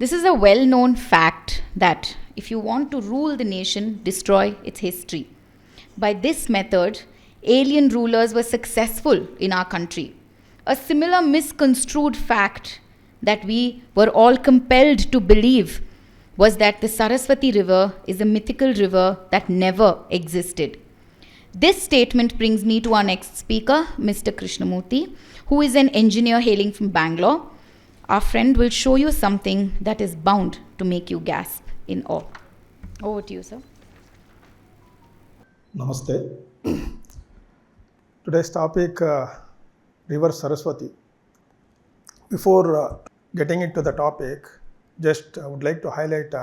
This is a well-known fact that if you want to rule the nation, destroy its history. By this method, alien rulers were successful in our country. A similar misconstrued fact that we were all compelled to believe was that the Saraswati River is a mythical river that never existed. This statement brings me to our next speaker, Mr. Krishna Murthy, who is an engineer hailing from Bangalore. Our friend will show you something that is bound to make you gasp in awe. Over to you, sir. Namaste. Today's topic, River Saraswati. Before getting into the topic, just would like to highlight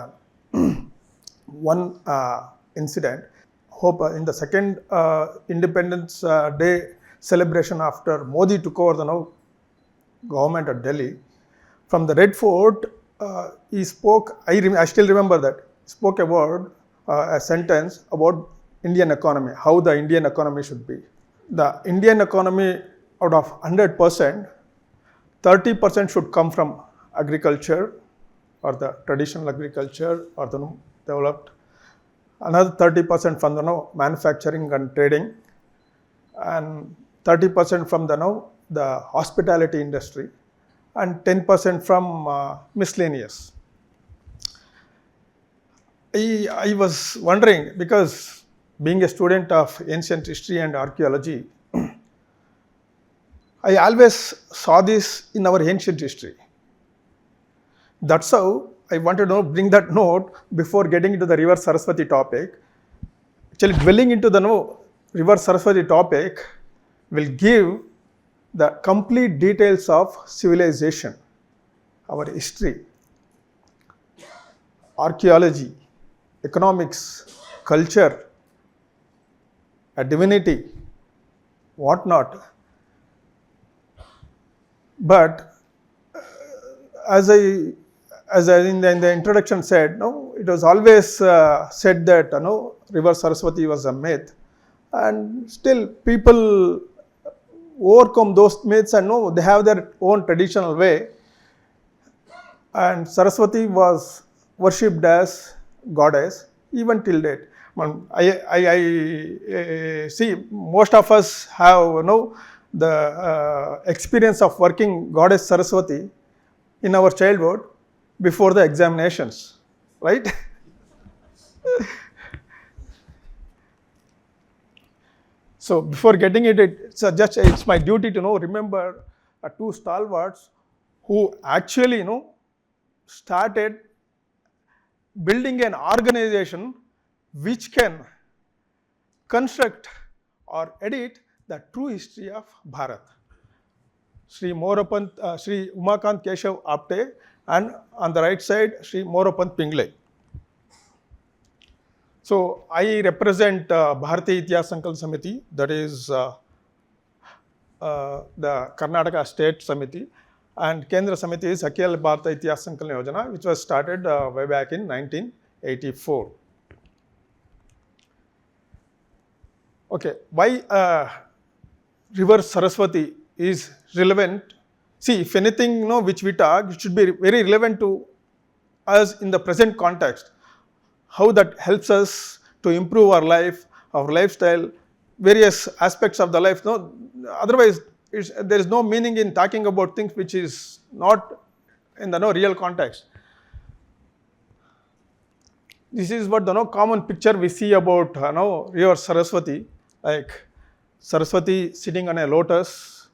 one incident. Hope in the second Independence Day celebration after Modi took over the government at Delhi, from the Red Fort, he spoke, I still remember that, spoke about a sentence about Indian economy, how the Indian economy should be. The Indian economy, out of 100%, 30% should come from agriculture or the traditional agriculture or the developed. Another 30% from the manufacturing and trading, and 30% from the hospitality industry, and 10% from miscellaneous. I was wondering, because being a student of ancient history and archaeology, I always saw this in our ancient history. That's how I wanted to bring that note before getting into the River Saraswati topic. Actually, dwelling into the River Saraswati topic will give the complete details of civilization, our history, archaeology, economics, culture, a divinity, whatnot. But as I in the introduction said, it was always said that River Saraswati was a myth, and still people overcome those myths and they have their own traditional way. And Saraswati was worshipped as goddess even till date. I see most of us have the experience of working goddess Saraswati in our childhood before the examinations, right? So before getting it's my duty to remember two stalwarts who actually started building an organization which can construct or edit the true history of Bharat. Sri Umakant Keshav Apte, and on the right side, Sri Moropant Pingle. So I represent Bharatiya Itihasa Sankalana Samiti, that is the Karnataka State Samiti, and Kendra Samiti is Akhil Bharatiya Itihasa Sankalana Yojana, which was started way back in 1984. Okay, why River Saraswati is relevant? See, if anything which we talk, it should be very relevant to us in the present context. How that helps us to improve our life, our lifestyle, various aspects of the life. Otherwise, there is no meaning in talking about things which is not in the real context. This is what the common picture we see about River Saraswati, like Saraswati sitting on a lotus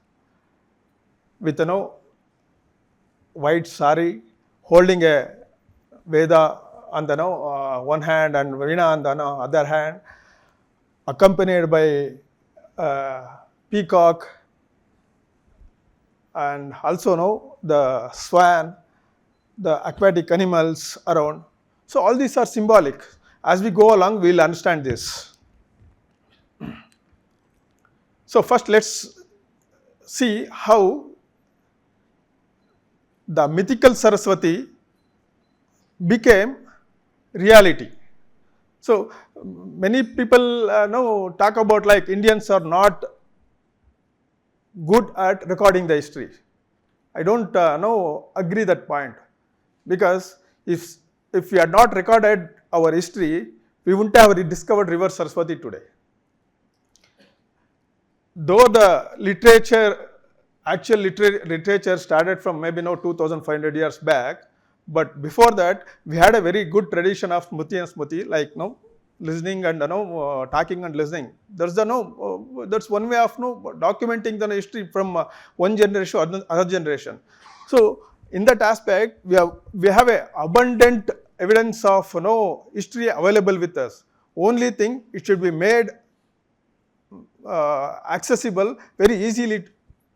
with white sari, holding a Veda on the one hand and Veena on the other hand, accompanied by peacock and also the swan, the aquatic animals around. So all these are symbolic. As we go along, we will understand this. So first let's see how the mythical Saraswati became reality. So many people talk about like Indians are not good at recording the history. I don't agree that point. because if we had not recorded our history, we wouldn't have discovered river Saraswati today. Though the actual literature started from maybe 2500 years back, but before that we had a very good tradition of Muti and Smriti, like listening and talking and listening. That's one way of documenting the history from one generation to other generation. So in that aspect, we have a abundant evidence of history available with us. Only thing, it should be made accessible very easily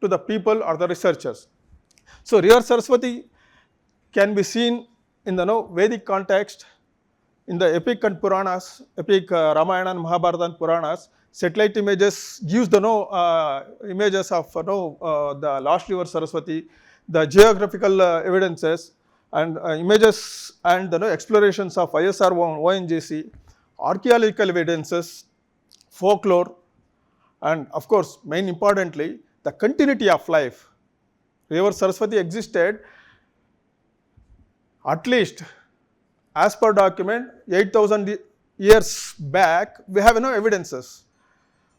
to the people or the researchers. So river Saraswati can be seen in the Vedic context, in the epic and Puranas, epic Ramayana and Mahabharata and Puranas. Satellite images gives the images of the lost river Saraswati, the geographical evidences and images and explorations of ISR ONGC, archaeological evidences, folklore, and of course, main importantly, the continuity of life. River Saraswati existed at least, as per document, 8,000 years back. We have evidences.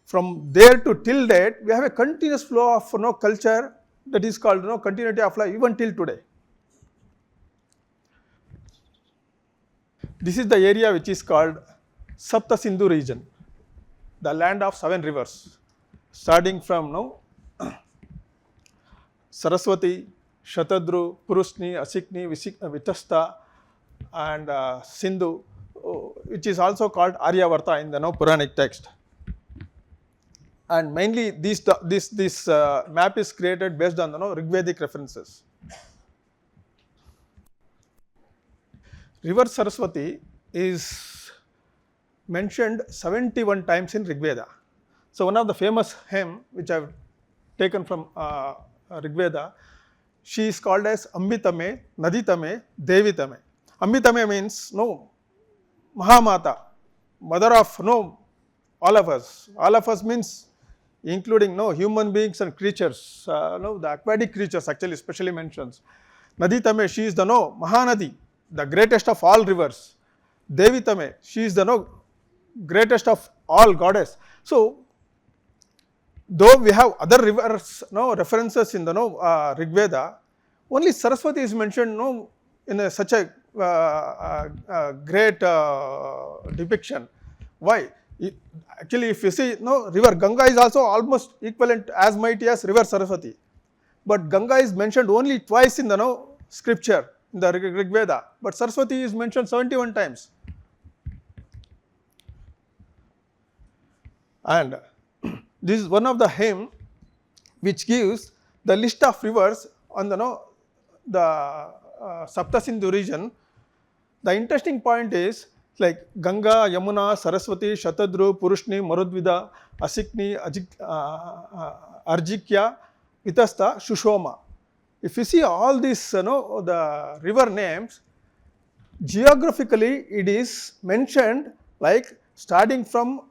From there to till date, we have a continuous flow of culture that is called continuity of life even till today. This is the area which is called Sapta Sindhu region, the land of 7 rivers, starting from Saraswati, Shatadru, Purusni, Asikni, Vitasta, and Sindhu, which is also called Aryavarta in the Puranic text. And mainly this map is created based on Rigvedic references. River Saraswati is mentioned 71 times in Rigveda. So one of the famous hymn which I have taken from Rigveda, she is called as Ambitame, Naditame, Devitame. Ambitame means Mahamata, mother of all of us. All of us means including human beings and creatures, the aquatic creatures actually especially mentions. Naditame, she is the Mahanadi, the greatest of all rivers. Devitame, she is the greatest of all goddess. So though we have other rivers references in the Rigveda, only Saraswati is mentioned in such a great depiction. Why? Actually, if you see, river Ganga is also almost equivalent as mighty as river Saraswati, but Ganga is mentioned only twice in the scripture in the Rigveda, but Saraswati is mentioned 71 times. And this is one of the hymn which gives the list of rivers on the Sapta Sindhu region. The interesting point is like Ganga, Yamuna, Saraswati, Shatadru, Purushni, Marudvida, Asikni, Arjikya, Vitasta, Shushoma. If you see all these the river names, geographically it is mentioned like starting from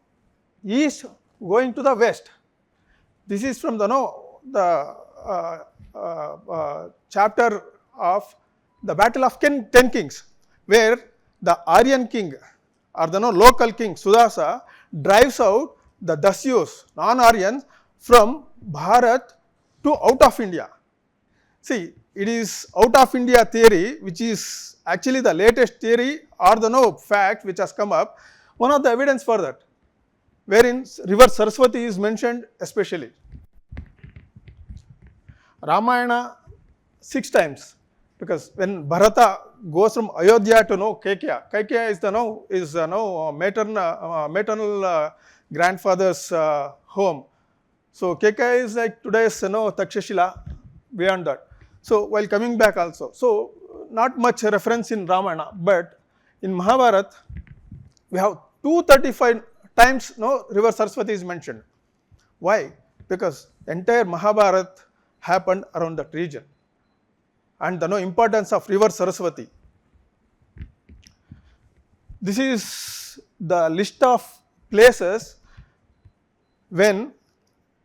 east going to the west. This is from the chapter of the Battle of 10 Kings, where the Aryan king or the local king Sudasa drives out the Dasyus, non-Aryans, from Bharat to out of India. See, it is out of India theory which is actually the latest theory or the fact which has come up. One of the evidence for that, wherein river Saraswati is mentioned especially. Ramayana 6 times, because when Bharata goes from Ayodhya to Kaikya, Kaikya is maternal grandfather's home. So Kaikya is like today's Takshashila, beyond that. So while coming back also, so not much reference in Ramayana, but in Mahabharata we have 235 times river Saraswati is mentioned. Why? Because entire Mahabharata happened around that region, and the importance of river Saraswati. This is the list of places when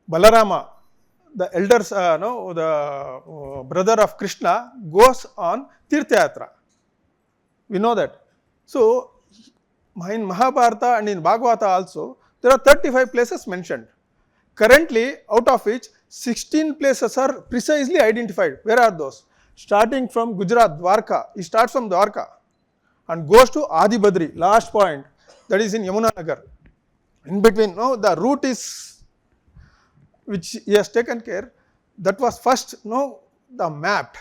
Balarama, the elders, the brother of Krishna, goes on Tirtha Yatra. We know that. So, in Mahabharata and in Bhagavata also, there are 35 places mentioned. Currently, out of which 16 places are precisely identified. Where are those? Starting from Gujarat, Dwarka. He starts from Dwarka and goes to Adi Badri, last point, that is in Yamunanagar. In between, no, the route is, which he has taken care, that was first, no, the mapped.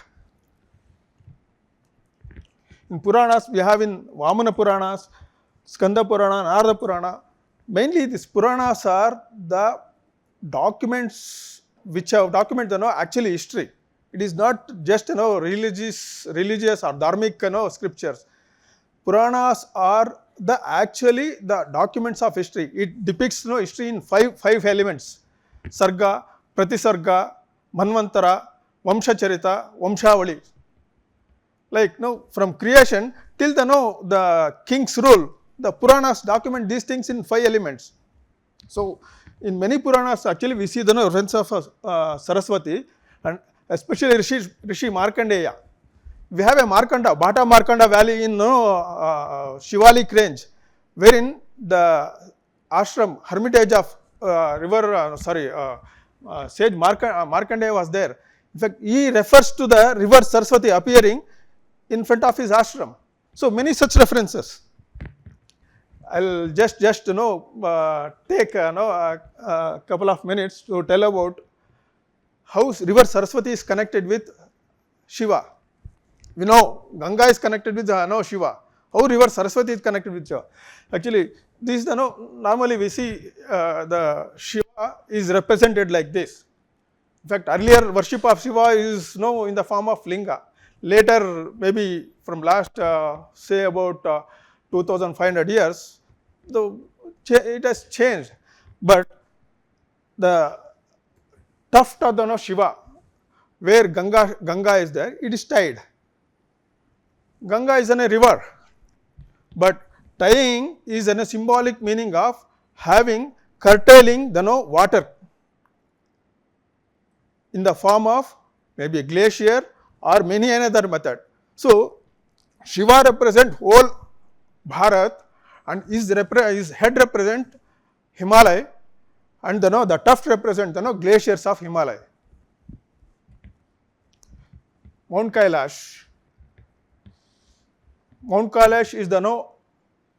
In Puranas, we have in Vamana Puranas, Skanda Purana, Narada Purana. Mainly these Puranas are the documents which have documented, actually history. It is not just, religious or dharmic, scriptures. Puranas are actually the documents of history. It depicts, history in five elements: Sarga, Pratisarga, Manvantara, Vamshacharita, Vamshavali. Like, from creation till the king's rule, the Puranas document these things in 5 elements. So, in many Puranas, actually we see the reference of Saraswati, and especially Rishi Markandeya. We have a Markanda, Bhata Markanda valley in Shivalik range, wherein the ashram, hermitage of sage Markandeya was there. In fact, he refers to the river Saraswati appearing in front of his ashram. So, many such references. I will just take a couple of minutes to tell about how river Saraswati is connected with Shiva. We know Ganga is connected with Shiva. How river Saraswati is connected with Shiva? Actually, this normally we see the Shiva is represented like this. In fact, earlier worship of Shiva is in the form of linga. Later, maybe from last say about 2500 years, it has changed. But the tuft of the Shiva, where Ganga is there, it is tied. Ganga is in a river, but tying is in a symbolic meaning of curtailing the water in the form of maybe a glacier or many another method. So, Shiva represents whole Bharat, and his head represent Himalaya, and the tuft represent glaciers of Himalaya. Mount Kailash. Mount Kailash is the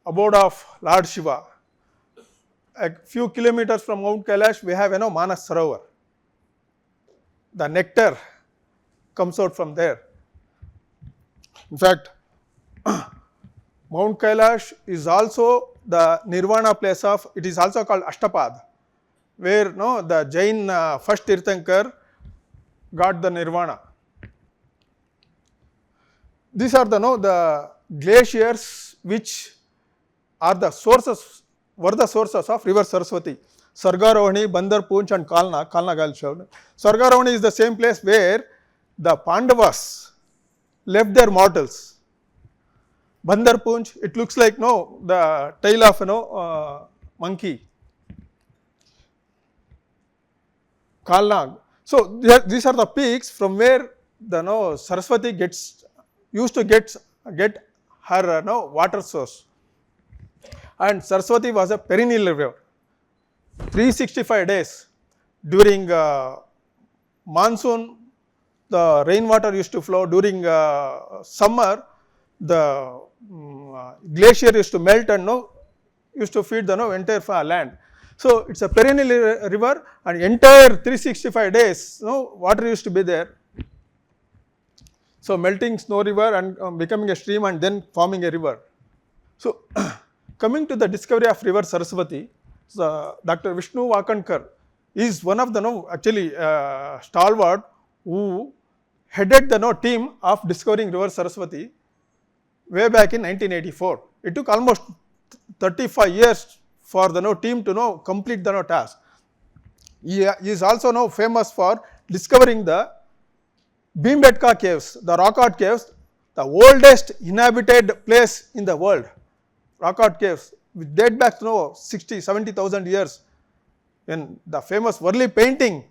abode of Lord Shiva. A few kilometers from Mount Kailash, we have Manas Sarovar. The nectar comes out from there. In fact, Mount Kailash is also the Nirvana place of, it is also called Ashtapad, where the Jain first Tirthankar got the Nirvana. These are the glaciers which are the sources, were the sources of river Saraswati. Sargarohani, Bandar Poonch and Kalna Glacier. Sargarohani is the same place where the Pandavas left their mortals. Bandar Poonch, it looks like the tail of monkey. Kalna. So these are the peaks from where the Saraswati used to get her water source. And Saraswati was a perennial river. 365 days during monsoon, the rainwater used to flow. During summer, the glacier used to melt and used to feed the entire land. So it's a perennial river, and entire 365 days water used to be there. So melting snow river and becoming a stream and then forming a river. So coming to the discovery of river Saraswati, Dr. Vishnu Vakankar is one of the actually stalwart who headed the team of discovering river Saraswati way back in 1984. It took almost 35 years for the team to complete the task. He is also famous for discovering the Bhimbetka caves, the rock art caves, the oldest inhabited place in the world. Rock art caves, which date back to 70,000 years, when the famous Worli painting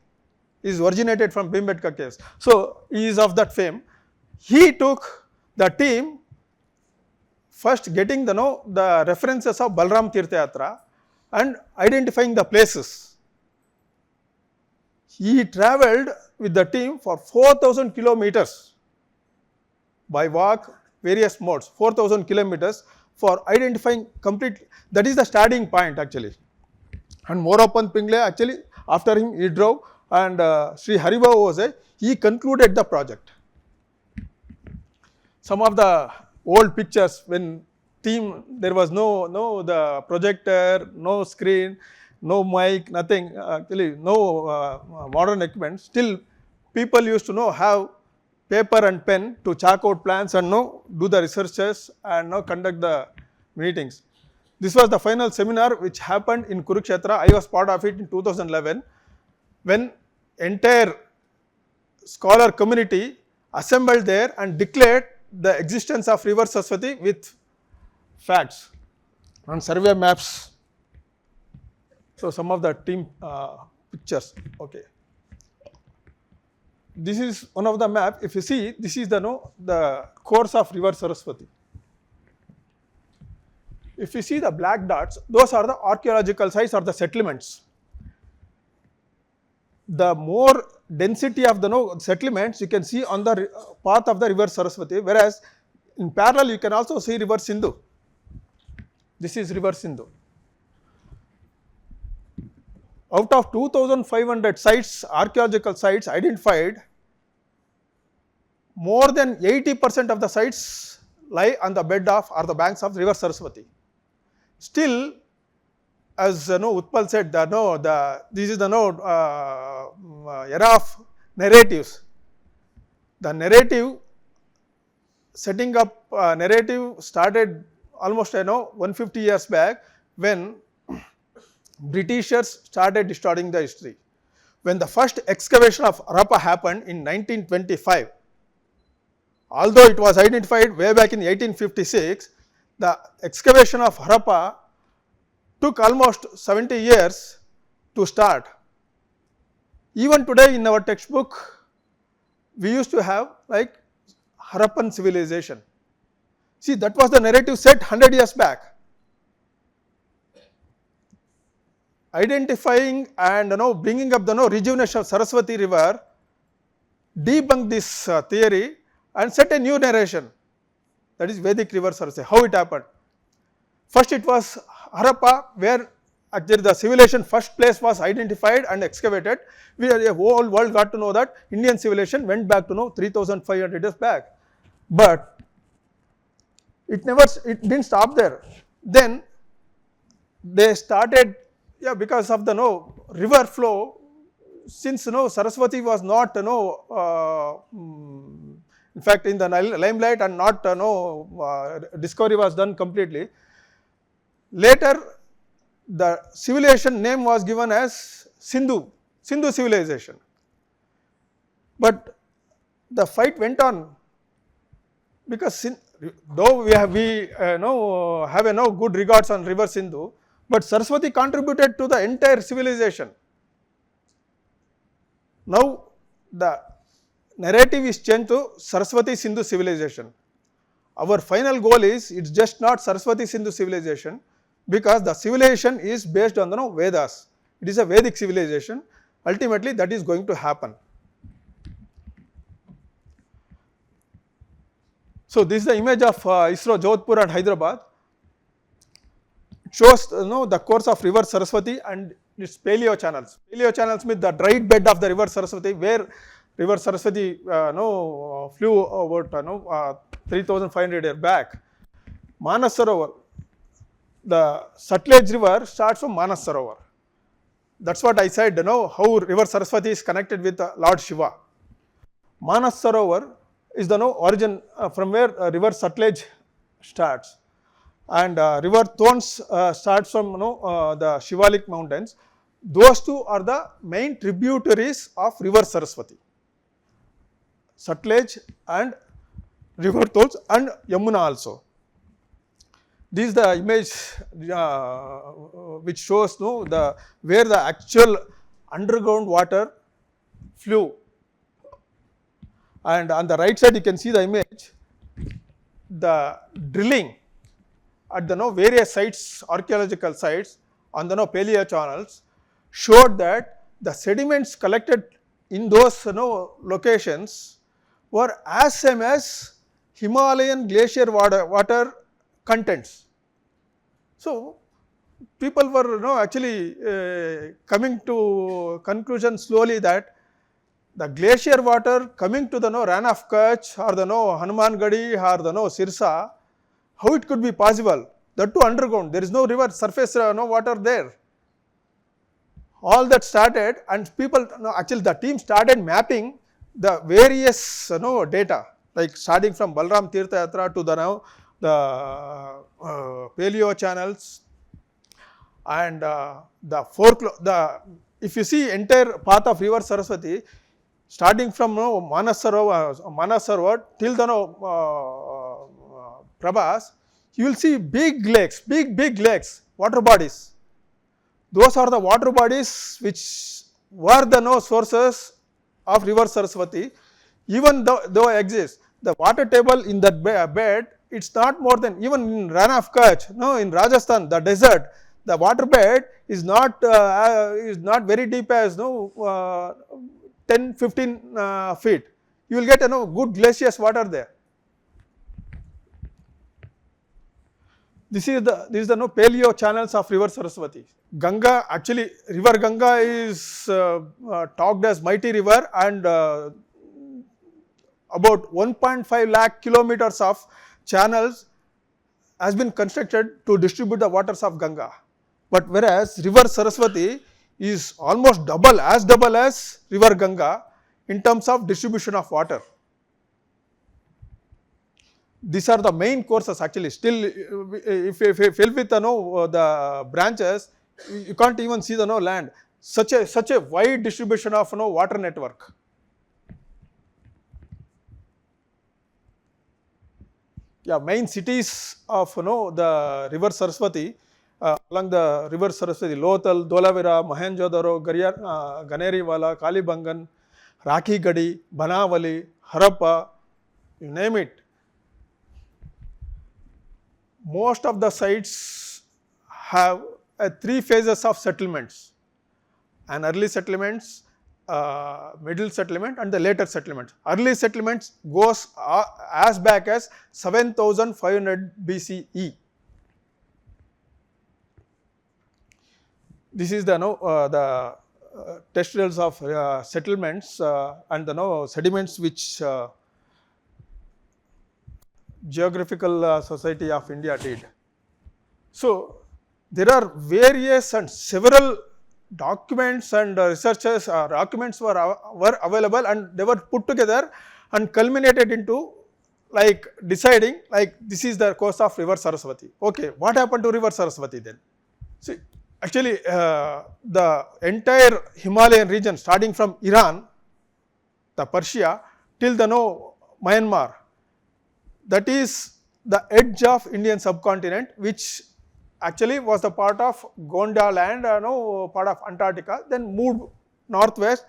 is originated from Bhimbetka caves. So he is of that fame. He took the team first getting the references of Balram Tirtha Yatra and identifying the places. He travelled with the team for 4,000 kilometers by walk, various modes, 4,000 kilometers for identifying complete. That is the starting point actually. And Morapan Pingle actually after him he drove, and Sri Hariba Ose, he concluded the project. Some of the old pictures when team, there was no the projector, no screen, no mic, nothing, actually no modern equipment. Still people used to have paper and pen to chalk out plans and do the researches and conduct the meetings. This was the final seminar which happened in Kurukshetra. I was part of it in 2011 when entire scholar community assembled there and declared the existence of river Saraswati with facts and survey maps. So some of the team pictures. Okay, this is one of the map. If you see, this is the course of river Saraswati. If you see the black dots, those are the archaeological sites or the settlements. The more density of the settlements you can see on the path of the river Saraswati, whereas in parallel you can also see river Sindhu. This is river Sindhu. Out of 2,500 sites, archaeological sites identified, more than 80% of the sites lie on the bed of or the banks of the river Saraswati. Still, as Utpal said, this is the era of narratives. The narrative, setting up narrative started almost 150 years back when Britishers started distorting the history. When the first excavation of Harappa happened in 1925, although it was identified way back in 1856, the excavation of Harappa took almost 70 years to start. Even today in our textbook, we used to have like Harappan civilization. See, that was the narrative set 100 years back. Identifying and bringing up the rejuvenation of Saraswati River, debunked this theory and set a new narration. That is Vedic river Saraswati. How it happened? First it was Harappa, where actually the civilization first place was identified and excavated. We the whole world got to know that Indian civilization went back to 3,500 years back. But it didn't stop there. Then they started, because of the river flow, since Saraswati was not in fact in the limelight and not discovery was done completely. Later the civilization name was given as Sindhu civilization. But the fight went on, because though we have good regards on river Sindhu, but Saraswati contributed to the entire civilization. Now the narrative is changed to Saraswati Sindhu civilization. Our final goal is, it's just not Saraswati Sindhu civilization, because the civilization is based on the Vedas. It is a Vedic civilization. Ultimately that is going to happen. So this is the image of ISRO Jodhpur and Hyderabad. It shows the course of river Saraswati and its paleo channels. Paleo channels means the dried bed of the river Saraswati, where river Saraswati flew about 3,500 years back. Manas Sarovar, the Sutlej river starts from Manas Sarovar. That's what I said, how river Saraswati is connected with Lord Shiva. Manas Sarovar is the origin from where river Sutlej starts, and river Tons starts from the Shivalik mountains. Those two are the main tributaries of river Saraswati, Sutlej and river Tons and Yamuna also. This is the image which shows where the actual underground water flew. And on the right side you can see the image, the drilling at the various sites, archaeological sites on the paleo channels showed that the sediments collected in those locations were as same as Himalayan glacier water contents. So, people were actually coming to conclusion slowly that the glacier water coming to the Ran of Kutch or the Hanumangadi or the Sirsa, how it could be possible? That too underground, there is no river surface water there. All that started, and people actually the team started mapping the various data, like starting from Balram Tirtha Yatra to the paleo channels and if you see entire path of river Saraswati, starting from Manas Sarovar till the Prabhas, you will see big lakes, big lakes, water bodies. Those are the water bodies which were the sources of river Saraswati. Even though exist, the water table in that bed, it's not more than, even in Ran of Kutch, in Rajasthan, the desert, the water bed is not very deep as 10-15 feet. You will get good glacious water there. This is the paleo channels of river Saraswati. Ganga, actually river Ganga is talked as mighty river, and about 1.5 lakh kilometers of channels has been constructed to distribute the waters of Ganga. But whereas river Saraswati is almost double as river Ganga in terms of distribution of water. These are the main courses actually. Still, if you fill with the branches, you can't even see the land. Such a wide distribution of water network. Yeah, main cities of the river Saraswati, along the river Saraswati, Lothal, Dholavira, Mohenjo-daro, Ganeriwala, Kalibangan, Rakhigadi, Banavali, Harappa, you name it. Most of the sites have 3 phases of settlements: an early settlements, middle settlement, and the later settlements. Early settlements goes as back as 7500 BCE. This is the textiles of settlements and the sediments which Geographical Society of India did. So, there are various and several documents and researchers documents were available, and they were put together and culminated into like deciding like this is the course of river Saraswati. Okay, what happened to river Saraswati then? See, actually the entire Himalayan region starting from Iran, the Persia till the Myanmar, that is the edge of Indian subcontinent, which actually was the part of Gonda land, part of Antarctica, then moved northwest,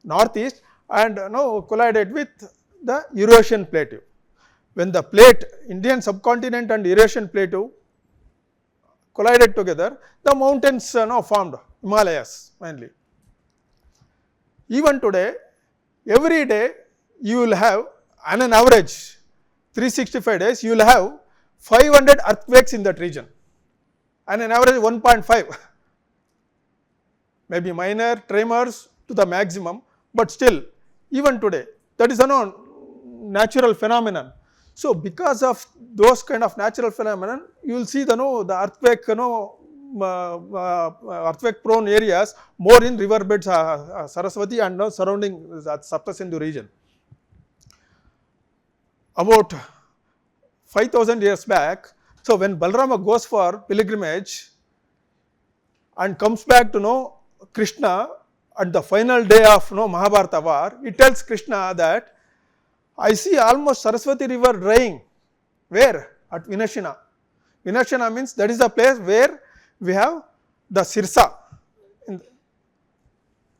northeast, and collided with the Eurasian plateau. When the Indian subcontinent and Eurasian plateau collided together, the mountains formed, Himalayas mainly. Even today, every day you will have, on an average, 365 days, you will have 500 earthquakes in that region, and an average 1.5, maybe minor tremors to the maximum, but still even today that is a natural phenomenon. So, because of those kind of natural phenomenon, you will see the earthquake earthquake prone areas more in river beds Saraswati and surrounding the Saptasindhu region. About 5000 years back, so when Balarama goes for pilgrimage and comes back to know Krishna at the final day of Mahabharata war, he tells Krishna that I see almost Saraswati River drying. Where? At Vinashina. Vinashina means that is the place where we have the Sirsa.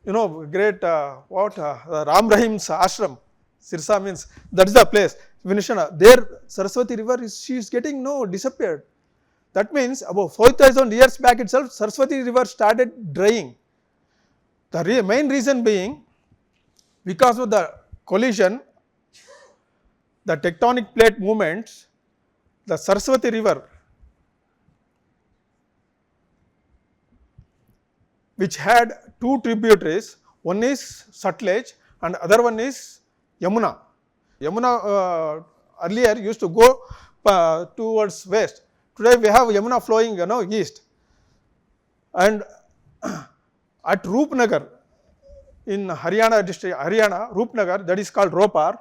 Great Ram Rahim's ashram. Sirsa means that is the place. Vinashina. There Saraswati River she is getting disappeared. That means about 4,000 years back itself, Saraswati River started drying. The main reason being because of the collision, the tectonic plate movements, the Saraswati River, which had two tributaries, one is Sutlej and other one is Yamuna. Yamuna earlier used to go towards west. Today we have Yamuna flowing east. And at Roopnagar in Haryana district, Roopnagar, that is called Ropar,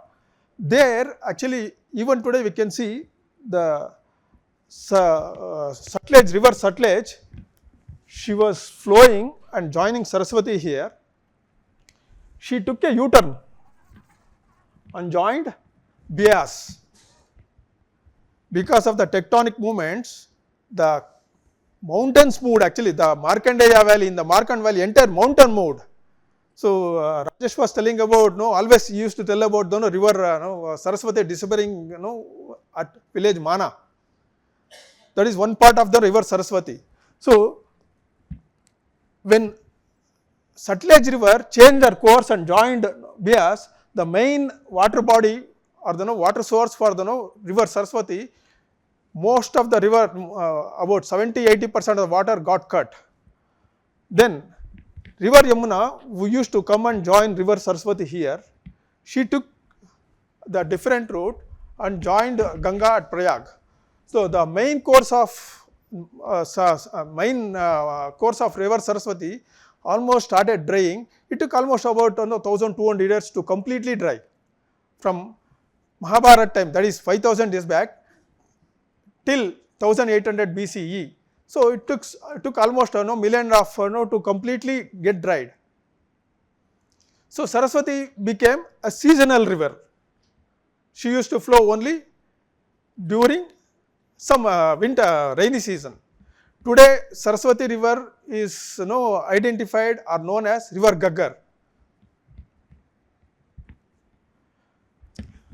there actually even today we can see the Sutlej, river Sutlej, she was flowing and joining Saraswati here. She took a U-turn and joined Beas. Because of the tectonic movements, the mountains moved actually, the Markandeya valley, in the Markand valley, entire mountain moved. So, Rajesh was telling about, always he used to tell about the river Saraswati disappearing at village Mana. That is one part of the river Saraswati. So, when Sutlej river changed their course and joined Beas, the main water body or the water source for the river Saraswati, most of the river, about 70-80% of the water got cut. Then river Yamuna, who used to come and join river Saraswati here, she took the different route and joined Ganga at Prayag. So the main course of river Saraswati almost started drying. It took almost about 1200 years to completely dry. From Mahabharata time, that is 5000 years back, till 1800 BCE. So it took almost million of to completely get dried. So Saraswati became a seasonal river. She used to flow only during some winter rainy season. Today Saraswati river is identified or known as river Gaggar.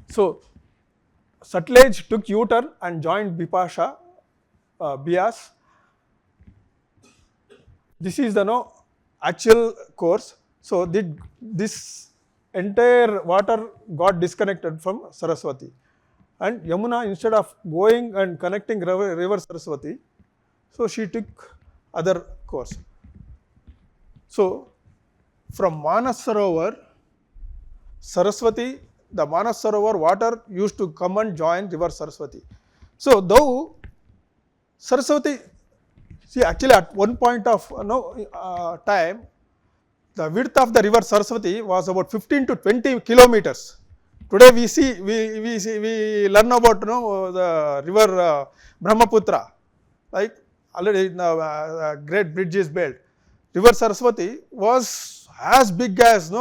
So Sutlej took U-turn and joined Beas. This is the actual course. So this entire water got disconnected from Saraswati, and Yamuna, instead of going and connecting river Saraswati, so she took other course. So from Manas Sarovar, Saraswati, the Manas Sarovar water used to come and join river Saraswati. So though Saraswati, see actually at one point of time, the width of the river Saraswati was about 15 to 20 kilometers. Today we learn about the river Brahmaputra, like already great bridge is built. River Saraswati was as big as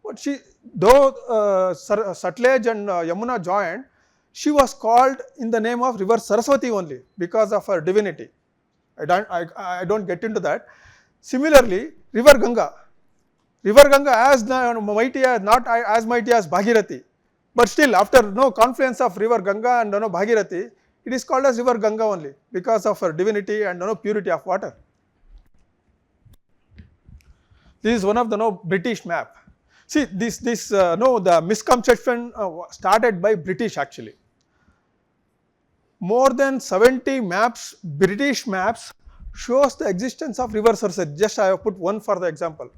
but Sutlej and Yamuna joined, she was called in the name of river Saraswati only because of her divinity. I don't get into that. Similarly, river Ganga as mighty as, not as mighty as Bhagirathi, but still after confluence of river Ganga and Bhagirathi, it is called as river Ganga only because of her divinity and purity of water. This is one of the British map. See the misconception started by British actually. More than 70 maps, British maps, shows the existence of river Saraswati. Just I have put one for the example.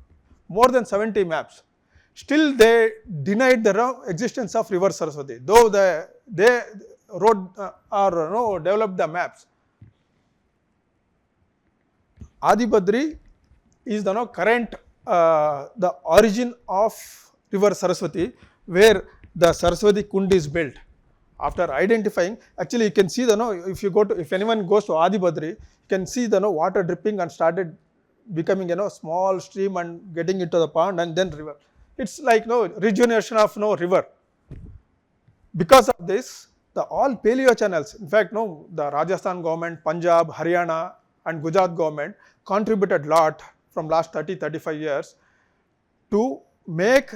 More than 70 maps. Still they denied the existence of river Saraswati, though they wrote or developed the maps. Adibadri is the current the origin of river Saraswati, where the Saraswati Kund is built. After identifying, actually you can see if anyone goes to Adibadri, you can see the water dripping and started becoming small stream and getting into the pond and then river. It's like rejuvenation of river. Because of this, the all paleo channels, in fact the Rajasthan government, Punjab, Haryana and Gujarat government contributed lot from last 30-35 years to make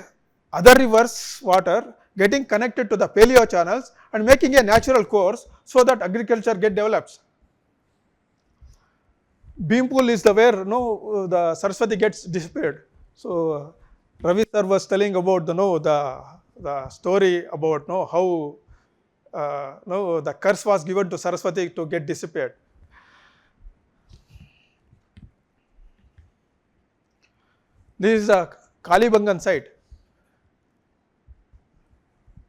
other rivers water getting connected to the paleo channels and making a natural course so that agriculture get develops. beam pool is the where the Saraswati gets disappeared. So Ravi sir was telling about the story about how the curse was given to Saraswati to get disappeared. This is a Kalibangan site.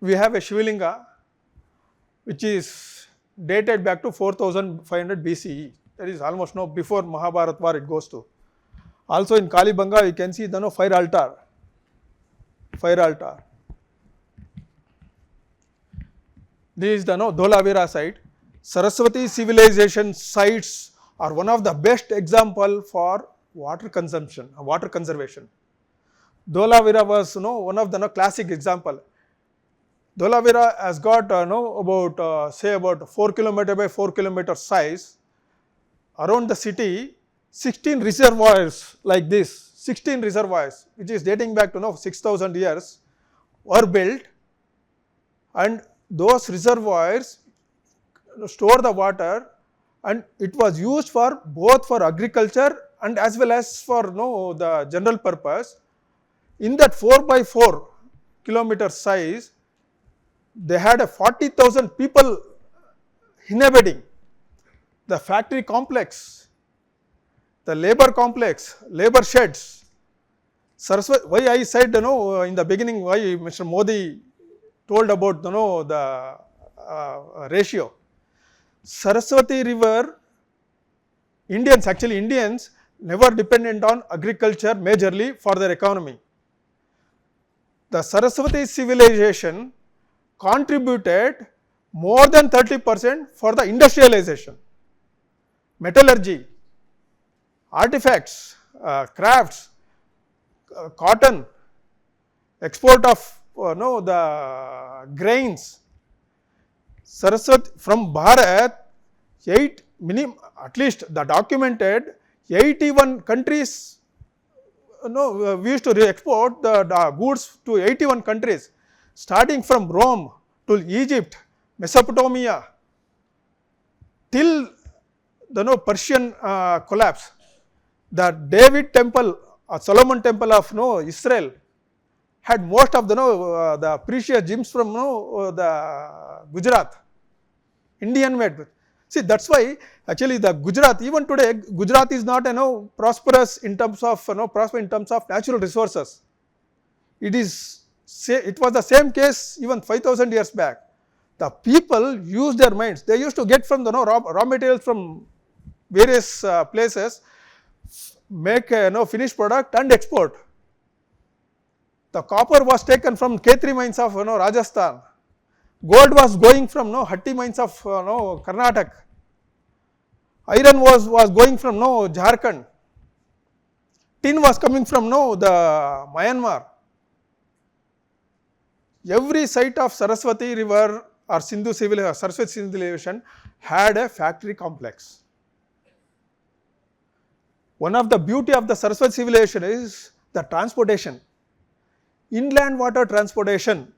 We have a Shivalinga which is dated back to 4500 BCE. That is almost before Mahabharata war it goes to. Also in Kalibanga you can see the fire altar. Fire altar. This is the Dholavira site. Saraswati civilization sites are one of the best example for water consumption, water conservation. Dholavira was one of the classic example. Dholavira has got about say about 4 km by 4 km size. Around the city, 16 reservoirs like this, 16 reservoirs which is dating back to 6000 years were built, and those reservoirs store the water, and it was used for both for agriculture and as well as for the general purpose. In that 4 by 4 kilometer size, they had a 40,000 people inhabiting. The factory complex, the labor complex, labor sheds. Saraswati, why I said in the beginning why Mr. Modi told about the ratio. Saraswati River, Indians never dependent on agriculture majorly for their economy. The Saraswati civilization contributed more than 30% for the industrialization, metallurgy, artifacts, crafts, cotton, export of the grains. Saraswati from Bharat, at least the documented 81 countries, we used to export the goods to 81 countries, starting from Rome to Egypt, Mesopotamia, till the Persian collapse. The David temple, Solomon temple of Israel had most of the precious gems from the Gujarat, Indian made. See, that's why actually the Gujarat, even today Gujarat is not prosperous in terms of natural resources. It was the same case even 5000 years back. The people used their minds. They used to get from the raw materials from various places, make a finished product and export. The copper was taken from K3 mines of Rajasthan. Gold was going from Hatti mines of Karnataka. Iron was going from Jharkhand. Tin was coming from the Myanmar. Every site of Saraswati River or Saraswati civilization had a factory complex. One of the beauty of the Saraswati civilization is the transportation. Inland water transportation,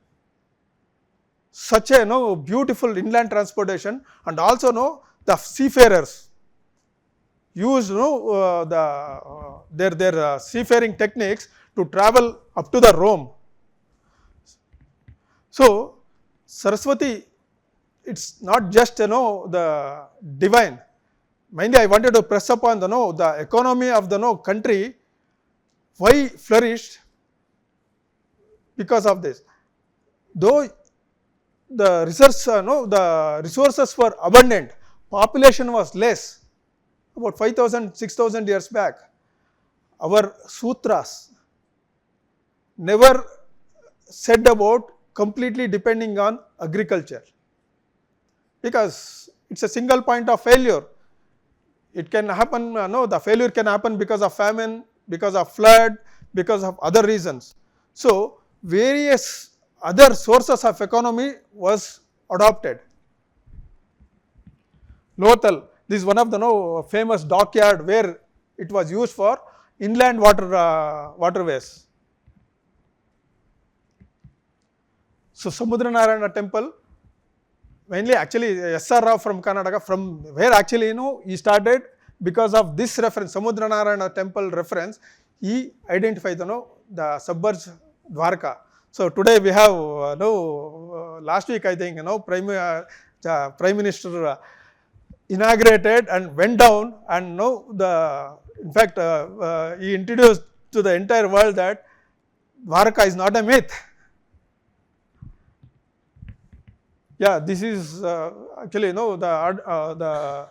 such a beautiful inland transportation, and also the seafarers used their seafaring techniques to travel up to the Rome. So Saraswati, it's not just the divine. Mainly I wanted to press upon the economy of the country, why flourished because of this. Though the resources were abundant, population was less, about 5000, 6000 years back. Our sutras never said about completely depending on agriculture, because it's a single point of failure. It can happen, the failure can happen because of famine, because of flood, because of other reasons. So various other sources of economy was adopted. Lothal, this is one of the famous dockyard where it was used for inland waterways. So Samudranarayana temple, mainly actually S.R. Rao from Karnataka, from where actually he started because of this reference, Samudranarayana temple reference, he identified the submerged Dwarka. So today we have last week I think Prime Minister inaugurated and went down, and in fact he introduced to the entire world that Dwarka is not a myth. Yeah, this is actually the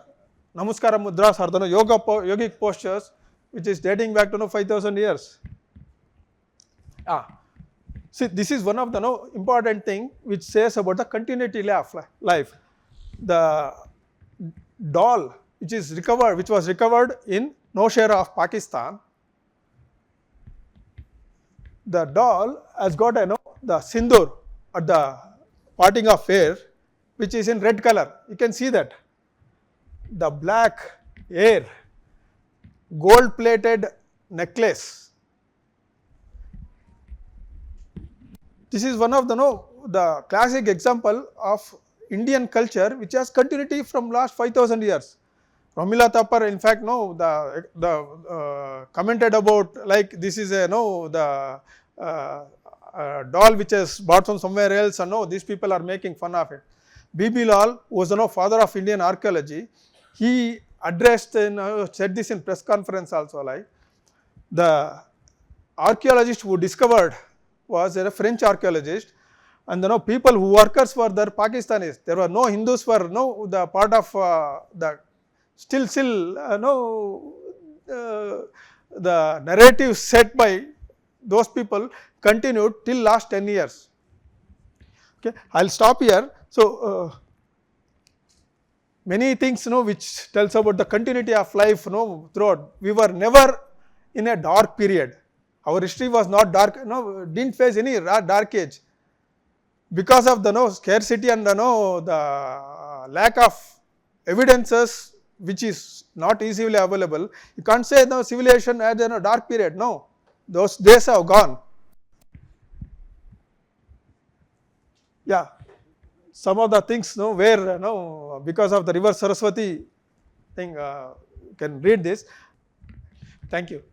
Namaskara mudras are the yogic postures which is dating back to 5,000 years. See, this is one of the important thing which says about the continuity of life. The doll which was recovered in Nowshera of Pakistan, the doll has got the sindoor at the parting of hair, which is in red color. You can see that. The black hair, gold plated necklace. This is one of the classic example of Indian culture which has continuity from last 5,000 years. Ramila Thapar in fact commented about like this is the doll which is bought from somewhere else, and these people are making fun of it. B.B. Lal was father of Indian archaeology. He addressed said this in press conference also, like the archaeologist who discovered was a French archaeologist, and people who workers were there Pakistanis. There were no Hindus were the part of the still the narrative set by those people continued till last 10 years. Okay, I will stop here. So, many things which tells about the continuity of life throughout. We were never in a dark period. Our history was not dark, didn't face any dark age. Because of the scarcity and the lack of evidences which is not easily available, you can't say civilization had a dark period. No, those days have gone. Yeah, some of the things where because of the river Saraswati thing, you can read this. Thank you.